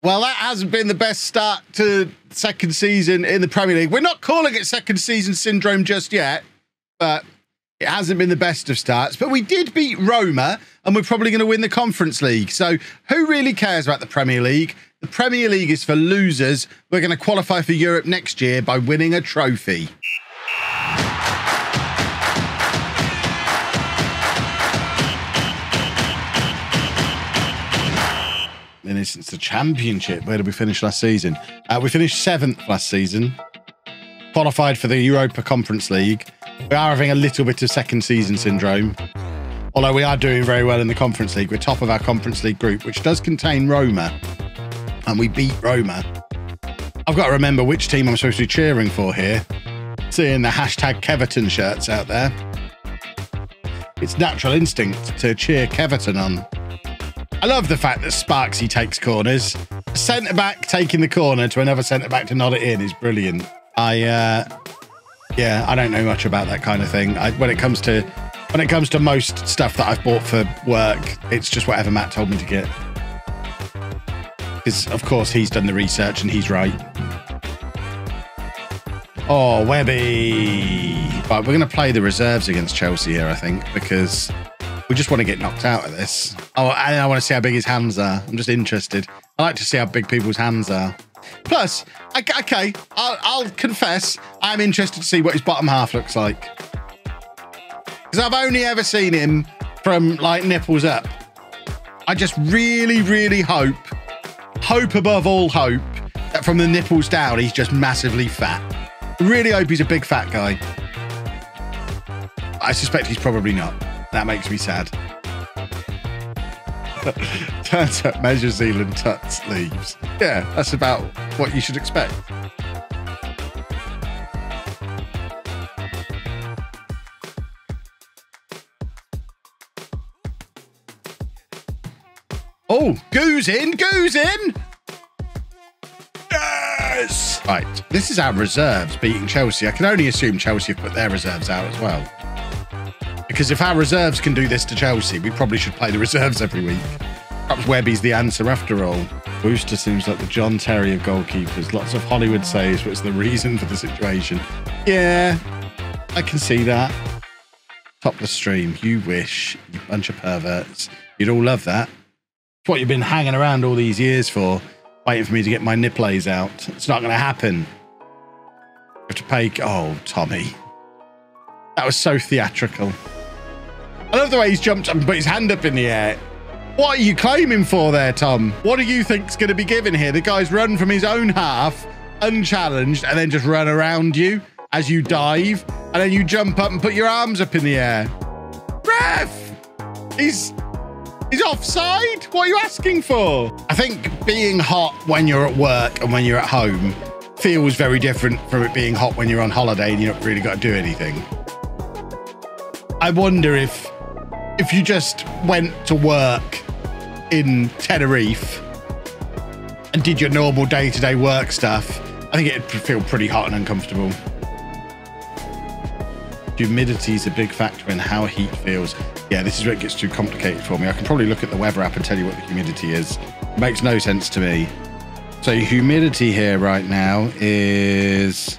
Well, that hasn't been the best start to second season in the Premier League. We're not calling it second season syndrome just yet, but it hasn't been the best of starts. But we did beat Roma, and we're probably going to win the Conference League. So who really cares about the Premier League? The Premier League is for losers. We're going to qualify for Europe next year by winning a trophy. And it's the Championship. Where did we finish last season? We finished 7th last season. Qualified for the Europa Conference League. We are having a little bit of second season syndrome. Although we are doing very well in the Conference League. We're top of our Conference League group, which does contain Roma. And we beat Roma. I've got to remember which team I'm supposed to be cheering for here. Seeing the hashtag Keverton shirts out there. It's natural instinct to cheer Keverton on. I love the fact that Sparksy takes corners. A centre-back taking the corner to another centre-back to nod it in is brilliant. Yeah, I don't know much about that kind of thing. When it comes to most stuff that I've bought for work, it's just whatever Matt told me to get. Because, of course, he's done the research and he's right. Oh, Webby. Right, we're going to play the reserves against Chelsea here, I think, because we just want to get knocked out of this. Oh, and I want to see how big his hands are. I'm just interested. I like to see how big people's hands are. Plus, okay, I'll confess, I'm interested to see what his bottom half looks like. Because I've only ever seen him from, like, nipples up. I just really, really hope above all hope, that from the nipples down, he's just massively fat. Really hope he's a big fat guy. I suspect he's probably not. That makes me sad. Turns up, measures Zealand, tuts, leaves. Yeah, that's about what you should expect. Oh, goose in! Yes! Right, this is our reserves beating Chelsea. I can only assume Chelsea have put their reserves out as well. Because if our reserves can do this to Chelsea, we probably should play the reserves every week. Perhaps Webby's the answer after all. Brewster seems like the John Terry of goalkeepers. Lots of Hollywood saves, but it's the reason for the situation. Yeah, I can see that. Top the stream. You wish, you bunch of perverts. You'd all love that. It's what you've been hanging around all these years for, waiting for me to get my nipplays out. It's not going to happen. You have to pay... Oh, Tommy. That was so theatrical. I love the way he's jumped up and put his hand up in the air. What are you claiming for there, Tom? What do you think's going to be given here? The guy's run from his own half, unchallenged, and then just run around you as you dive, and then you jump up and put your arms up in the air. Ref! He's offside? What are you asking for? I think being hot when you're at work and when you're at home feels very different from it being hot when you're on holiday and you've not really got to do anything. I wonder if you just went to work in Tenerife and did your normal day-to-day work stuff, I think it'd feel pretty hot and uncomfortable. Humidity is a big factor in how heat feels. Yeah, this is where it gets too complicated for me. I can probably look at the weather app and tell you what the humidity is. It makes no sense to me. So humidity here right now is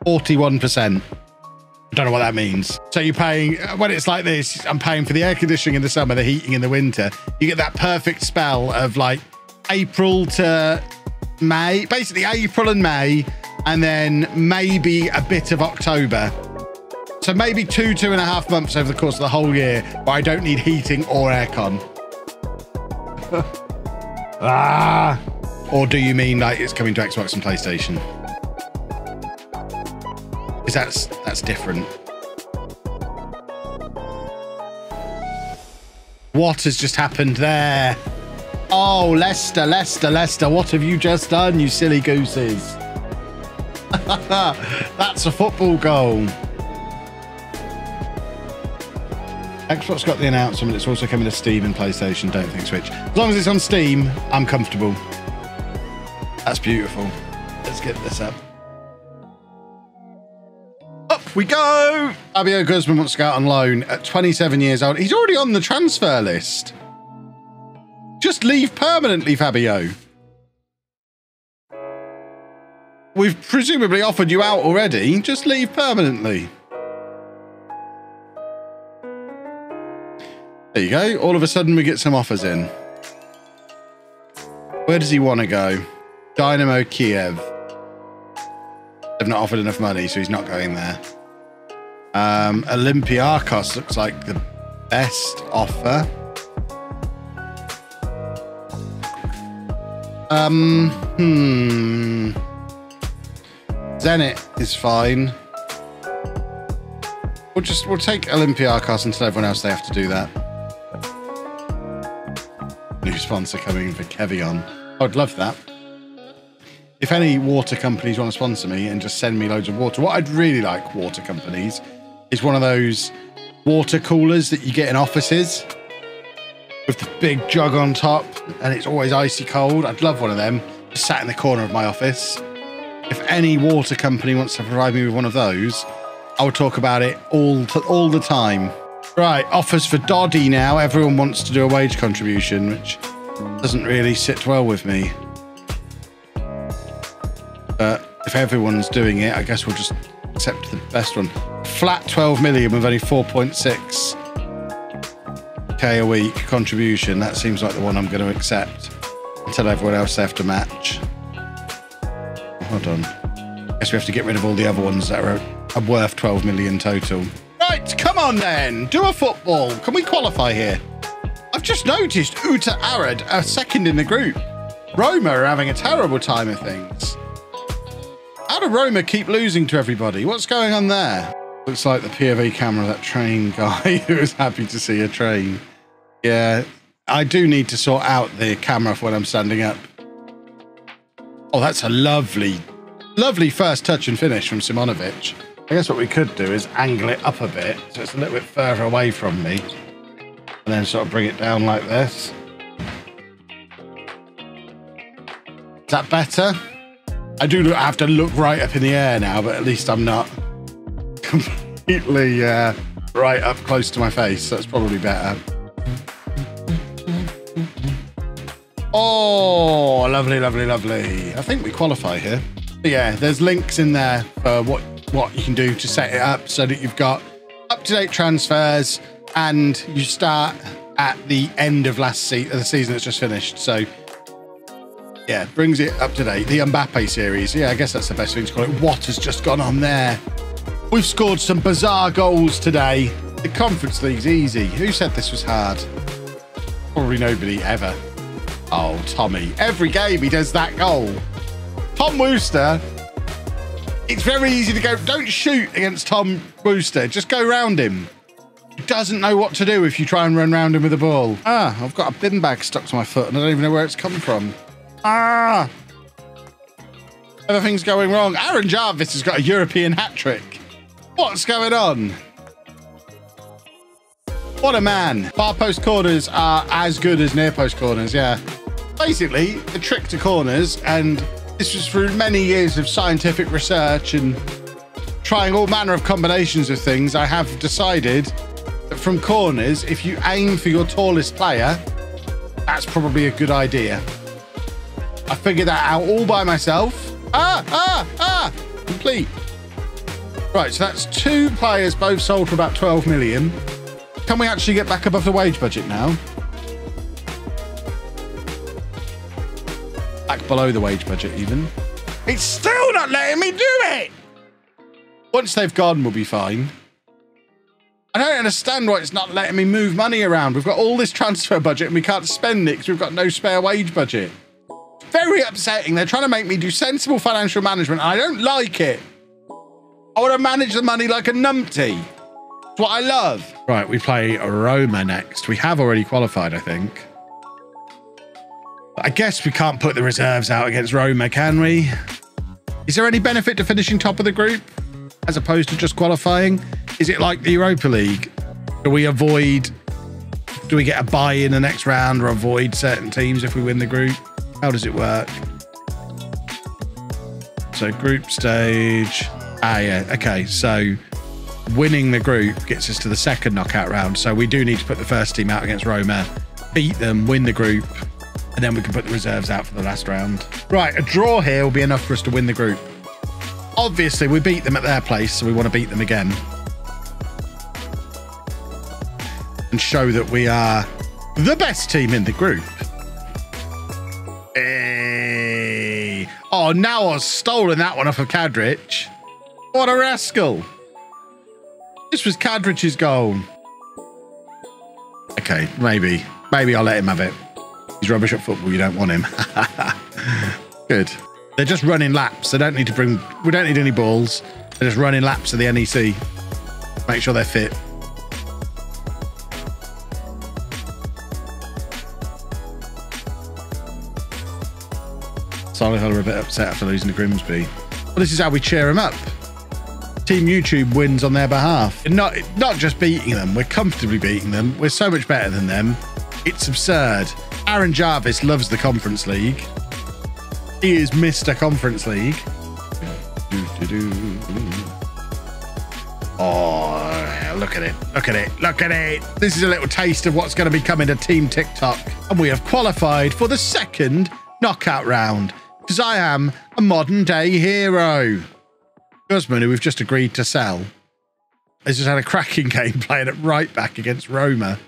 41%. I don't know what that means. So you're paying, when it's like this, I'm paying for the air conditioning in the summer, the heating in the winter. You get that perfect spell of like April to May, basically April and May, and then maybe a bit of October. So maybe 2.5 months over the course of the whole year where I don't need heating or aircon. Ah! Or do you mean like it's coming to Xbox and PlayStation? Because that's different. What has just happened there? Oh, Leicester, what have you just done, you silly gooses? That's a football goal. Xbox got the announcement. It's also coming to Steam and PlayStation. Don't think Switch. As long as it's on Steam, I'm comfortable. That's beautiful. Let's get this up. Up we go. Fabio Guzman wants to go out on loan at 27 years old. He's already on the transfer list. Just leave permanently, Fabio. We've presumably offered you out already. Just leave permanently. There you go. All of a sudden, we get some offers in. Where does he want to go? Dynamo Kiev. They've not offered enough money, so he's not going there. Olympiacos looks like the best offer. Zenit is fine. We'll take Olympiacos and tell everyone else they have to do that. New sponsor coming for Kevion. I'd love that. If any water companies want to sponsor me and just send me loads of water, what I'd really like, water companies, is one of those water coolers that you get in offices with the big jug on top and it's always icy cold. I'd love one of them, just sat in the corner of my office. If any water company wants to provide me with one of those, I will talk about it all the time. Right, offers for Doddy now. Everyone wants to do a wage contribution, which doesn't really sit well with me. But if everyone's doing it, I guess we'll just accept the best one. Flat 12 million with only 4.6k a week contribution. That seems like the one I'm going to accept until everyone else they have to match. Hold on. I guess we have to get rid of all the other ones that are worth 12 million total. Right, come on then. Do a football. Can we qualify here? I've just noticed Uta Arad are second in the group. Roma are having a terrible time of things. How do Roma keep losing to everybody? What's going on there? Looks like the POV camera of that train guy who was happy to see a train. Yeah, I do need to sort out the camera for when I'm standing up. Oh, that's a lovely, lovely first touch and finish from Simonovic. I guess what we could do is angle it up a bit so it's a little bit further away from me. And then sort of bring it down like this. Is that better? I do have to look right up in the air now, but at least I'm not completely right up close to my face. So that's probably better. Oh, lovely, lovely, lovely. I think we qualify here. But yeah, there's links in there for what you can do to set it up so that you've got up-to-date transfers and you start at the end of the season that's just finished. So yeah, brings it up to date. The Mbappe series. Yeah, I guess that's the best thing to call it. What has just gone on there? We've scored some bizarre goals today. The Conference League's easy. Who said this was hard? Probably nobody ever. Oh, Tommy. Every game he does that goal. Tom Wooster. It's very easy to go, don't shoot against Tom Wooster. Just go round him. He doesn't know what to do if you try and run round him with the ball. Ah, I've got a bin bag stuck to my foot and I don't even know where it's come from. Ah! Everything's going wrong. Aaron Jarvis has got a European hat-trick. What's going on? What a man. Far post corners are as good as near post corners, yeah. Basically, the trick to corners, and this was through many years of scientific research and trying all manner of combinations of things, I have decided that from corners, if you aim for your tallest player, that's probably a good idea. I figured that out all by myself. Complete. Right, so that's 2 players both sold for about 12 million. Can we actually get back above the wage budget now? Back below the wage budget even. It's still not letting me do it! Once they've gone, we'll be fine. I don't understand why it's not letting me move money around. We've got all this transfer budget and we can't spend it because we've got no spare wage budget. Very upsetting. They're trying to make me do sensible financial management and I don't like it. I want to manage the money like a numpty. It's what I love. Right, we play Roma next. We have already qualified, I think. But I guess we can't put the reserves out against Roma, can we? Is there any benefit to finishing top of the group as opposed to just qualifying? Is it like the Europa League? Do we get a bye in the next round or avoid certain teams if we win the group? How does it work? So group stage. Ah, yeah. Okay. So winning the group gets us to the second knockout round. So we do need to put the first team out against Roma, beat them, win the group. And then we can put the reserves out for the last round. Right, a draw here will be enough for us to win the group. Obviously, we beat them at their place, so we want to beat them again. And show that we are the best team in the group. Hey. Oh, now I've stolen that one off of Kadrich. What a rascal. This was Kadrich's goal. Okay, maybe I'll let him have it. He's rubbish at football. You don't want him. Good. They're just running laps. They don't need to bring... We don't need any balls. They're just running laps of the NEC. Make sure they're fit. Solihull are a bit upset after losing to Grimsby. Well, this is how we cheer them up. Team YouTube wins on their behalf. Not just beating them. We're comfortably beating them. We're so much better than them. It's absurd. Aaron Jarvis loves the Conference League. He is Mr. Conference League. Oh, look at it. Look at it. Look at it. This is a little taste of what's going to be coming to Team TikTok. And we have qualified for the second knockout round because I am a modern day hero. Guzman, who we've just agreed to sell, has just had a cracking game playing at right back against Roma.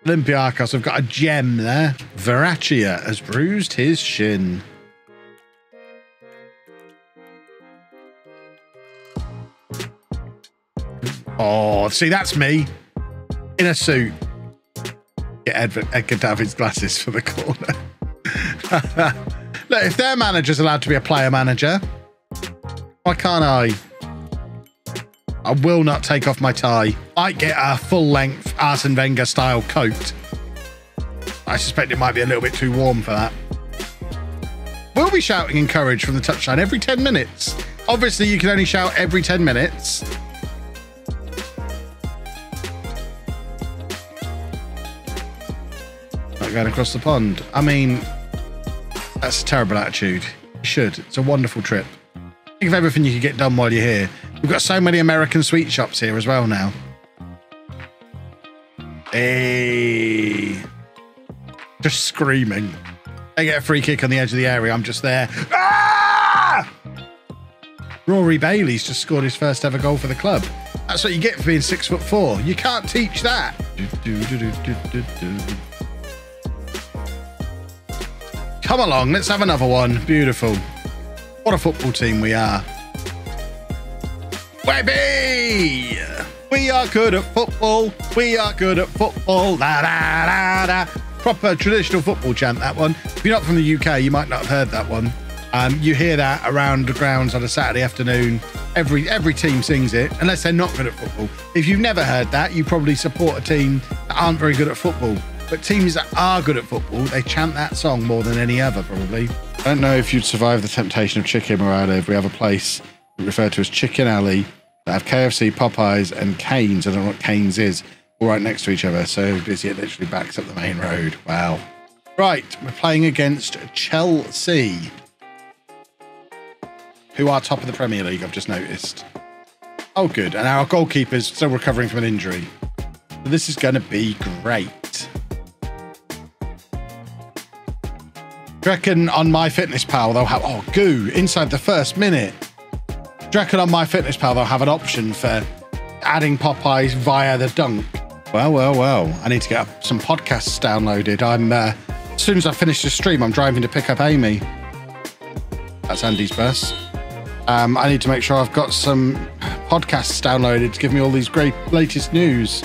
Olympiacos have got a gem there. Veraccia has bruised his shin. Oh, see, that's me in a suit. Get Edgar David's glasses for the corner. Look, if their manager's allowed to be a player manager, why can't I? I will not take off my tie. Might get a full-length Arsene Wenger style coat. I suspect it might be a little bit too warm for that. We'll be shouting encourage from the touchline every 10 minutes. Obviously, you can only shout every 10 minutes. Not going across the pond. I mean, that's a terrible attitude. You should. It's a wonderful trip. Think of everything you could get done while you're here. We've got so many American sweet shops here as well now. Hey. Just screaming. They get a free kick on the edge of the area. I'm just there. Ah! Rory Bailey's just scored his first ever goal for the club. That's what you get for being 6'4". You can't teach that. Come along, let's have another one. Beautiful. What a football team we are. Webby! We are good at football. We are good at football. La, da, da, da. Proper traditional football chant, that one. If you're not from the UK, you might not have heard that one. You hear that around the grounds on a Saturday afternoon. Every team sings it, unless they're not good at football. If you've never heard that, you probably support a team that aren't very good at football. But teams that are good at football, they chant that song more than any other, probably. I don't know if you'd survive the temptation of chicken where I live. We have a place referred to as Chicken Alley that have KFC, Popeyes, and Cane's. I don't know what Cane's is. All right next to each other. So busy it literally backs up the main road. Wow. Right, we're playing against Chelsea, who are top of the Premier League, I've just noticed. Oh, good. And our goalkeeper's still recovering from an injury. So this is going to be great. Do you reckon on MyFitnessPal they'll have... Oh, goo, inside the first minute. Do you reckon on MyFitnessPal they'll have an option for adding Popeyes via the dunk? Well. I need to get some podcasts downloaded. As soon as I finish the stream, I'm driving to pick up Amy. That's Andy's bus. I need to make sure I've got some podcasts downloaded to give me all these great latest news.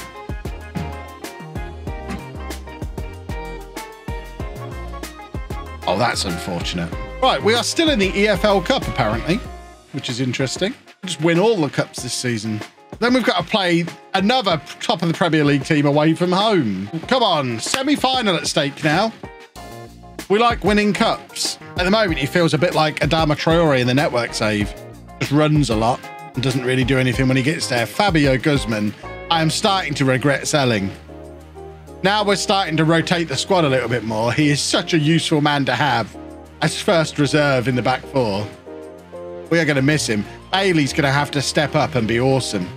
Oh, that's unfortunate. Right, we are still in the EFL Cup, apparently, which is interesting. We'll just win all the cups this season. Then we've got to play another top of the Premier League team away from home. Come on, semi-final at stake now. We like winning cups. At the moment, he feels a bit like Adama Traore in the network save. Just runs a lot and doesn't really do anything when he gets there. Fabio Guzman, I am starting to regret selling. Now we're starting to rotate the squad a little bit more. He is such a useful man to have as first reserve in the back four. We are going to miss him. Bailey's going to have to step up and be awesome.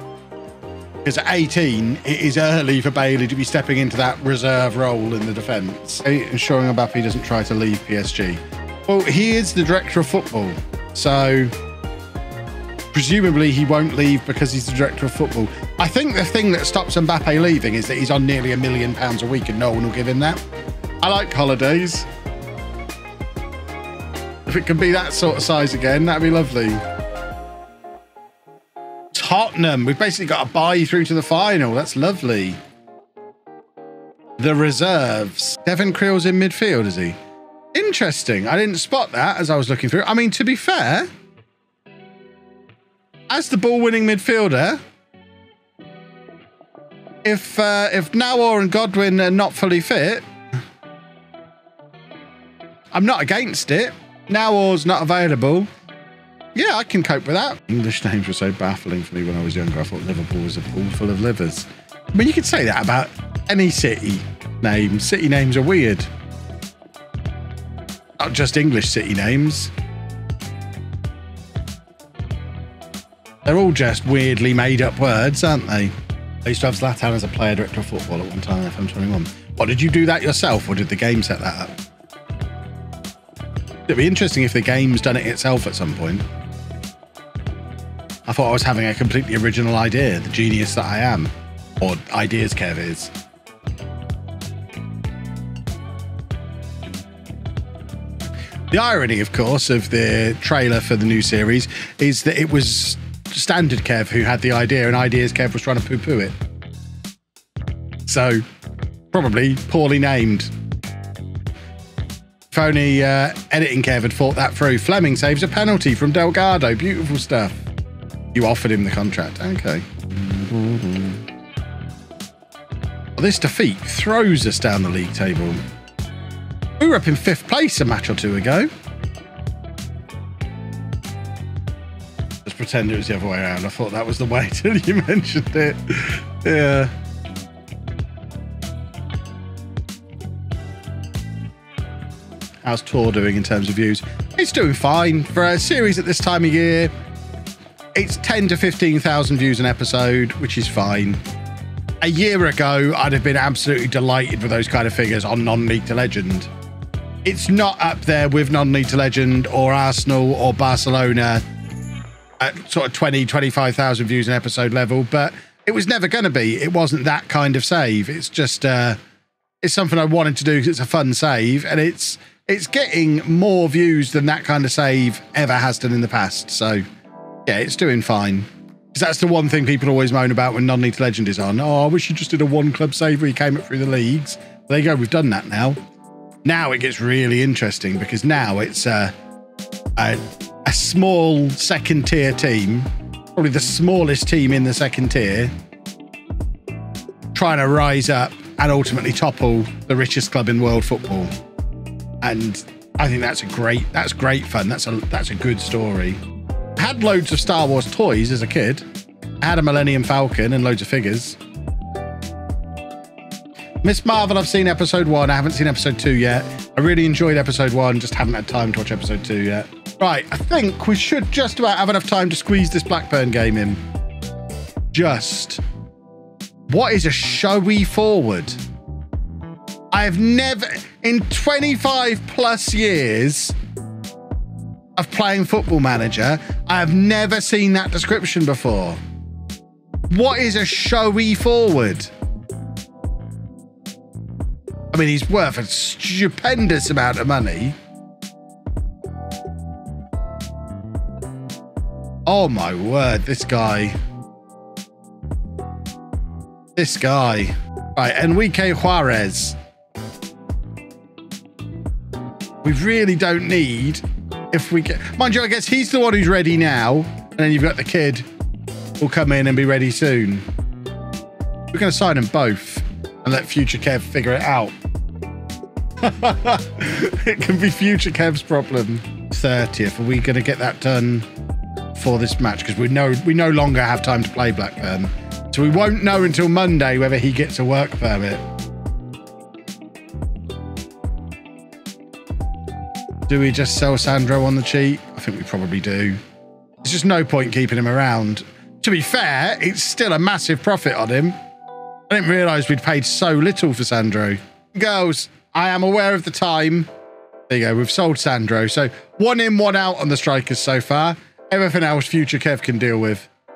Because at 18, it is early for Bailey to be stepping into that reserve role in the defence. Ensuring Mbappe doesn't try to leave PSG. Well, he is the director of football, so presumably he won't leave because he's the director of football. I think the thing that stops Mbappe leaving is that he's on nearly £1 million a week and no one will give him that. I like holidays. If it can be that sort of size again, that'd be lovely. Tottenham, we've basically got a bye through to the final. That's lovely. The reserves. Devin Creel's in midfield, is he? Interesting. I didn't spot that as I was looking through. I mean, to be fair, as the ball-winning midfielder, if Nawar and Godwin are not fully fit, I'm not against it. Nawar's not available. Yeah, I can cope with that. English names were so baffling for me when I was younger. I thought Liverpool was a pool full of livers. I mean, you could say that about any city name. City names are weird. Not just English city names. They're all just weirdly made up words, aren't they? I used to have Zlatan as a player director of football at one time in FM21. What, did you do that yourself or did the game set that up? It'd be interesting if the game's done it itself at some point. I thought I was having a completely original idea, the genius that I am. Or ideas Kev is. The irony, of course, of the trailer for the new series is that it was Standard Kev who had the idea and Ideas Kev was trying to poo-poo it. So, probably poorly named. If only Editing Kev had thought that through. Fleming saves a penalty from Delgado. Beautiful stuff. You offered him the contract. Okay. Well, this defeat throws us down the league table. We were up in 5th place a match or two ago. Just pretend it was the other way around. I thought that was the way till you mentioned it. Yeah. How's Tor doing in terms of views? It's doing fine. For a series at this time of year, it's 10 to 15,000 views an episode, which is fine. A year ago, I'd have been absolutely delighted with those kind of figures on non-League to Legend. It's not up there with non-League to Legend or Arsenal or Barcelona at sort of 20, 25,000 views an episode level, but it was never going to be. It wasn't that kind of save. It's just, it's something I wanted to do because it's a fun save, and it's getting more views than that kind of save ever has done in the past. So, yeah, it's doing fine. Because that's the one thing people always moan about when non-League to Legend is on. Oh, I wish you just did a one-club save where you came up through the leagues. There you go, we've done that now. Now it gets really interesting because now it's a small second-tier team, probably the smallest team in the second tier, trying to rise up and ultimately topple the richest club in world football. And I think that's great fun. That's a good story. I had loads of Star Wars toys as a kid. I had a Millennium Falcon and loads of figures. Miss Marvel, I've seen episode 1. I haven't seen episode 2 yet. I really enjoyed episode 1, just haven't had time to watch episode 2 yet. Right, I think we should just about have enough time to squeeze this Blackburn game in. What is a showy forward? I have never, in 25 plus years of playing Football Manager, I have never seen that description before. What is a showy forward? I mean, he's worth a stupendous amount of money. Oh my word, this guy. Right, Enrique Juarez. We really don't need, if we get, mind you, I guess he's the one who's ready now, and then you've got the kid who'll come in and be ready soon. We're going to sign them both and let future Kev figure it out. It can be future Kev's problem. 30th, are we going to get that done for this match? Because we no longer have time to play Blackburn. So we won't know until Monday whether he gets a work permit. Do we just sell Sandro on the cheap? I think we probably do. There's just no point keeping him around. To be fair, it's still a massive profit on him. I didn't realise we'd paid so little for Sandro. Girls, I am aware of the time. There you go, we've sold Sandro. So 1 in, 1 out on the strikers so far. Everything else future Kev can deal with.